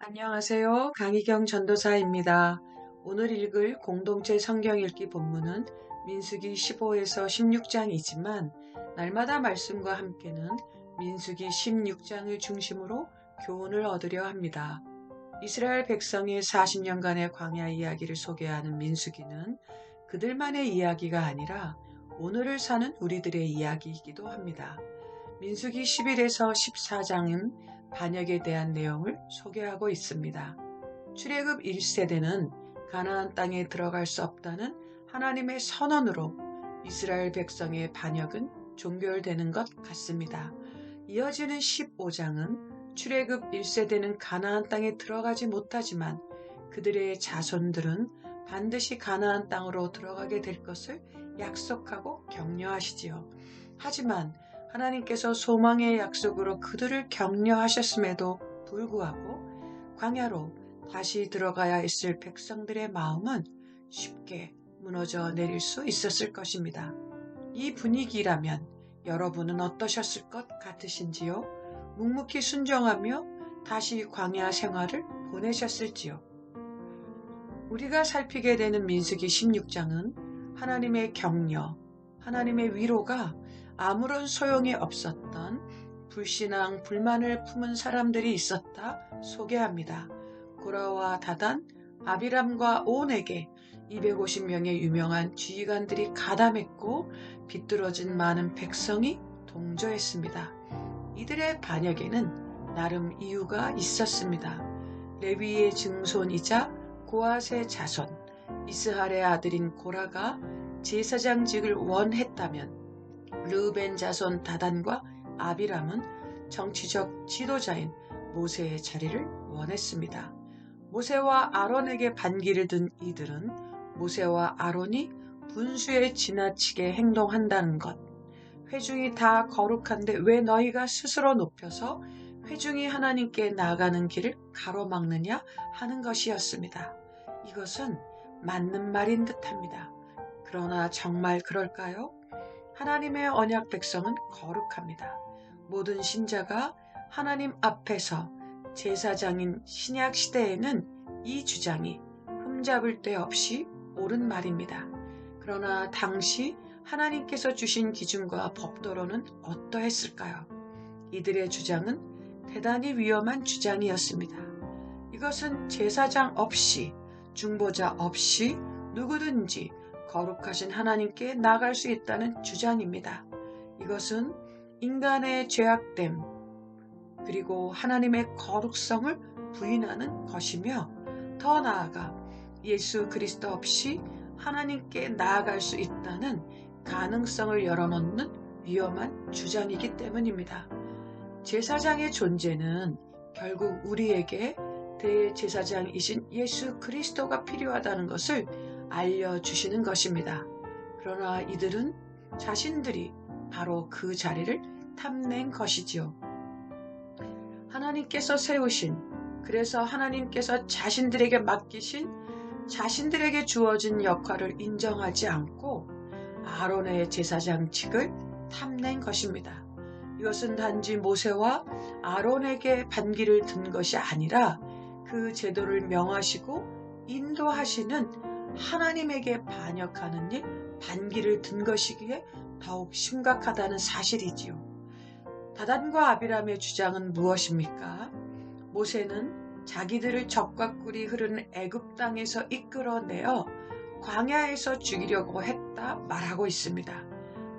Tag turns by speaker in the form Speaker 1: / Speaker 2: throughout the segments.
Speaker 1: 안녕하세요. 강희경 전도사입니다. 오늘 읽을 공동체 성경 읽기 본문은 민수기 15에서 16장이지만 날마다 말씀과 함께는 민수기 16장을 중심으로 교훈을 얻으려 합니다. 이스라엘 백성의 40년간의 광야 이야기를 소개하는 민수기는 그들만의 이야기가 아니라 오늘을 사는 우리들의 이야기이기도 합니다. 민수기 11에서 14장은 반역에 대한 내용을 소개하고 있습니다. 출애굽 1세대는 가나안 땅에 들어갈 수 없다는 하나님의 선언으로 이스라엘 백성의 반역은 종결되는 것 같습니다. 이어지는 15장은 출애굽 1세대는 가나안 땅에 들어가지 못하지만 그들의 자손들은 반드시 가나안 땅으로 들어가게 될 것을 약속하고 격려하시지요. 하지만 하나님께서 소망의 약속으로 그들을 격려하셨음에도 불구하고 광야로 다시 들어가야 했을 백성들의 마음은 쉽게 무너져 내릴 수 있었을 것입니다. 이 분위기라면 여러분은 어떠셨을 것 같으신지요? 묵묵히 순종하며 다시 광야 생활을 보내셨을지요? 우리가 살피게 되는 민수기 16장은 하나님의 격려, 하나님의 위로가 아무런 소용이 없었던 불신앙, 불만을 품은 사람들이 있었다 소개합니다. 고라와 다단, 아비람과 온에게 250명의 유명한 지휘관들이 가담했고 비뚤어진 많은 백성이 동조했습니다. 이들의 반역에는 나름 이유가 있었습니다. 레위의 증손이자 고앗의 자손, 이스할의 아들인 고라가 제사장직을 원했다면 르우벤 자손 다단과 아비람은 정치적 지도자인 모세의 자리를 원했습니다. 모세와 아론에게 반기를 든 이들은 모세와 아론이 분수에 지나치게 행동한다는 것, 회중이 다 거룩한데 왜 너희가 스스로 높여서 회중이 하나님께 나아가는 길을 가로막느냐 하는 것이었습니다. 이것은 맞는 말인 듯합니다. 그러나 정말 그럴까요? 하나님의 언약 백성은 거룩합니다. 모든 신자가 하나님 앞에서 제사장인 신약 시대에는 이 주장이 흠잡을 데 없이 옳은 말입니다. 그러나 당시 하나님께서 주신 기준과 법도로는 어떠했을까요? 이들의 주장은 대단히 위험한 주장이었습니다. 이것은 제사장 없이, 중보자 없이 누구든지 거룩하신 하나님께 나갈 수 있다는 주장입니다. 이것은 인간의 죄악됨, 그리고 하나님의 거룩성을 부인하는 것이며 더 나아가 예수 그리스도 없이 하나님께 나아갈 수 있다는 가능성을 열어놓는 위험한 주장이기 때문입니다. 제사장의 존재는 결국 우리에게 대제사장이신 예수 그리스도가 필요하다는 것을 알려주시는 것입니다. 그러나 이들은 자신들이 바로 그 자리를 탐낸 것이지요. 하나님께서 세우신, 그래서 하나님께서 자신들에게 맡기신, 자신들에게 주어진 역할을 인정하지 않고 아론의 제사장직을 탐낸 것입니다. 이것은 단지 모세와 아론에게 반기를 든 것이 아니라 그 제도를 명하시고 인도하시는 하나님에게 반역하는 일, 반기를 든 것이기에 더욱 심각하다는 사실이지요. 다단과 아비람의 주장은 무엇입니까? 모세는 자기들을 적과 꿀이 흐르는 애굽 땅에서 이끌어내어 광야에서 죽이려고 했다 말하고 있습니다.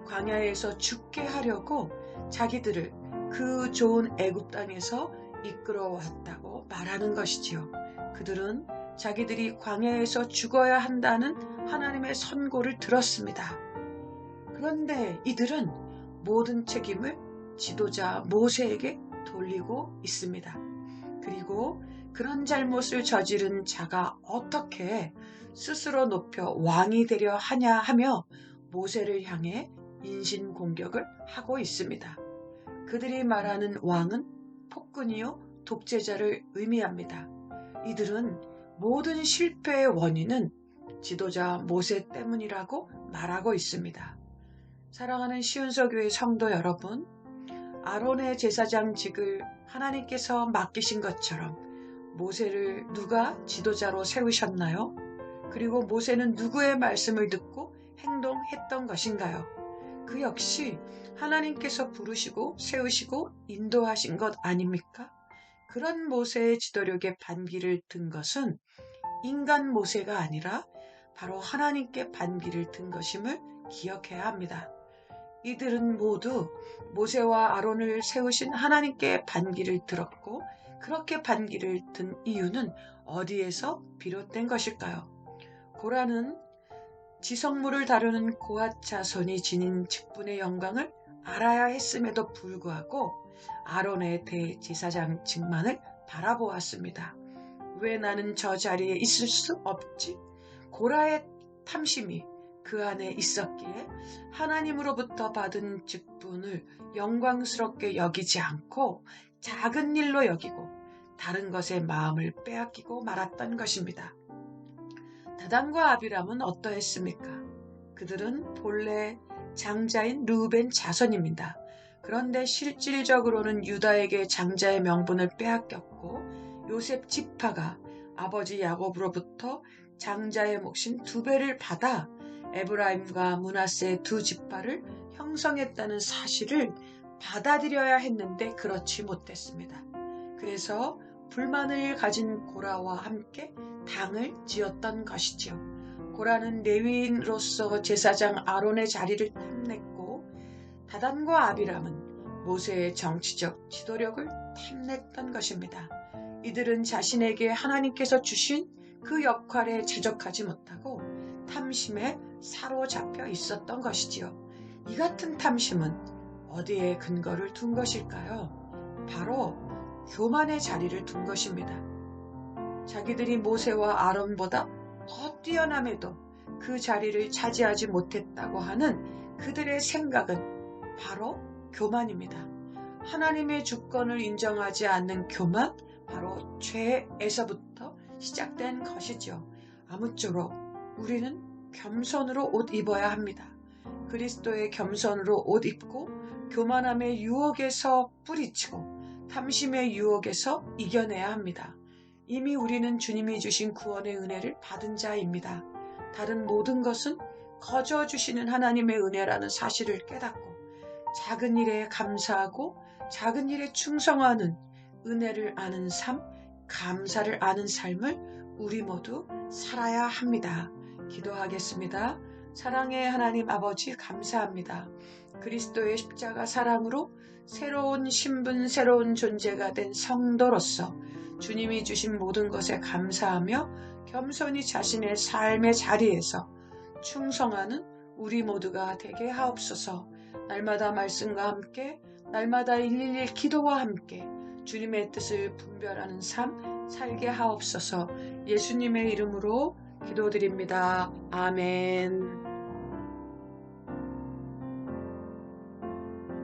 Speaker 1: 광야에서 죽게 하려고 자기들을 그 좋은 애굽 땅에서 이끌어왔다고 말하는 것이지요. 그들은 자기들이 광야에서 죽어야 한다는 하나님의 선고를 들었습니다. 그런데 이들은 모든 책임을 지도자 모세에게 돌리고 있습니다. 그리고 그런 잘못을 저지른 자가 어떻게 스스로 높여 왕이 되려 하냐 하며 모세를 향해 인신공격을 하고 있습니다. 그들이 말하는 왕은 폭군이요 독재자를 의미합니다. 이들은 모든 실패의 원인은 지도자 모세 때문이라고 말하고 있습니다. 사랑하는 시운서교회 성도 여러분, 아론의 제사장직을 하나님께서 맡기신 것처럼 모세를 누가 지도자로 세우셨나요? 그리고 모세는 누구의 말씀을 듣고 행동했던 것인가요? 그 역시 하나님께서 부르시고 세우시고 인도하신 것 아닙니까? 그런 모세의 지도력에 반기를 든 것은 인간 모세가 아니라 바로 하나님께 반기를 든 것임을 기억해야 합니다. 이들은 모두 모세와 아론을 세우신 하나님께 반기를 들었고 그렇게 반기를 든 이유는 어디에서 비롯된 것일까요? 고라는 지성물을 다루는 고핫 자손이 지닌 직분의 영광을 알아야 했음에도 불구하고 아론의 대제사장직만을 바라보았습니다. 왜 나는 저 자리에 있을 수 없지? 고라의 탐심이 그 안에 있었기에 하나님으로부터 받은 직분을 영광스럽게 여기지 않고 작은 일로 여기고 다른 것에 마음을 빼앗기고 말았던 것입니다. 다단과 아비람은 어떠했습니까? 그들은 본래 장자인 르우벤 자손입니다. 그런데 실질적으로는 유다에게 장자의 명분을 빼앗겼고 요셉 지파가 아버지 야곱으로부터 장자의 몫인 2배를 받아 에브라임과 므낫세의 2 지파를 형성했다는 사실을 받아들여야 했는데 그렇지 못했습니다. 그래서 불만을 가진 고라와 함께 당을 지었던 것이지요. 고라는 레위인으로서 제사장 아론의 자리를 탐냈고 다단과 아비람은 모세의 정치적 지도력을 탐냈던 것입니다. 이들은 자신에게 하나님께서 주신 그 역할에 제적하지 못하고 탐심에 사로잡혀 있었던 것이지요. 이 같은 탐심은 어디에 근거를 둔 것일까요? 바로 교만의 자리를 둔 것입니다. 자기들이 모세와 아론보다 더 뛰어남에도 그 자리를 차지하지 못했다고 하는 그들의 생각은 바로 교만입니다. 하나님의 주권을 인정하지 않는 교만, 바로 죄에서부터 시작된 것이죠. 아무쪼록 우리는 겸손으로 옷 입어야 합니다. 그리스도의 겸손으로 옷 입고 교만함의 유혹에서 뿌리치고 탐심의 유혹에서 이겨내야 합니다. 이미 우리는 주님이 주신 구원의 은혜를 받은 자입니다. 다른 모든 것은 거저 주시는 하나님의 은혜라는 사실을 깨닫고 작은 일에 감사하고 작은 일에 충성하는 은혜를 아는 삶, 감사를 아는 삶을 우리 모두 살아야 합니다. 기도하겠습니다. 사랑의 하나님 아버지 감사합니다. 그리스도의 십자가 사랑으로 새로운 신분, 새로운 존재가 된 성도로서 주님이 주신 모든 것에 감사하며 겸손히 자신의 삶의 자리에서 충성하는 우리 모두가 되게 하옵소서. 날마다 말씀과 함께, 날마다 111 기도와 함께 주님의 뜻을 분별하는 삶 살게 하옵소서. 예수님의 이름으로 기도드립니다. 아멘.